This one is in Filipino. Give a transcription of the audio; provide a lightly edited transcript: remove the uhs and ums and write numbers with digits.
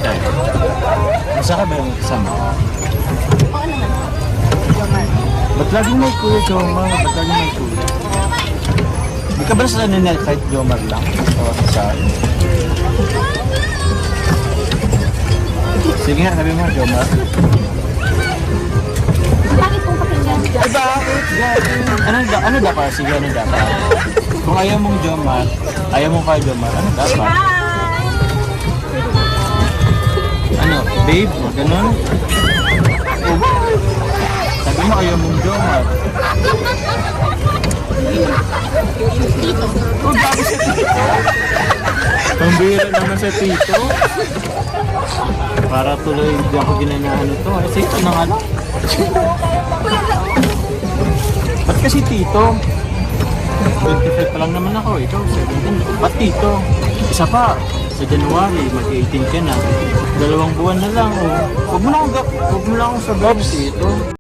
tayo. Masaka ba yung kasama? Oo naman. Jomar. Ba't laging may Kuya Jomar? Ba't laging may Kuya? Di ka ba sa nanet kahit Jomar lang? O sa sige nga, sabi mo Jomar. Bakit pong pakinggan? Ay bakit? Ano dapat? Sige, ano dapat? Kung ayaw mong Jomar, ayaw mong kay Jomar, ano dapat? Ano? Babe? O ganun? O bakit? Sabi mo ayaw mong Jomar. Tito. Oh, bakit sa Tito? Pambira naman sa Tito. Para tuloy hindi ako ginanahan ito. Ay, sige, ito na nga lang. Ba't kasi Tito? 25 pa lang naman ako. Ikaw, 17. Ba't Tito? Isa pa. Sa January, mag-18 ka na. 2 buwan na lang. Oh. Huwag mo na akong sabihin, Tito.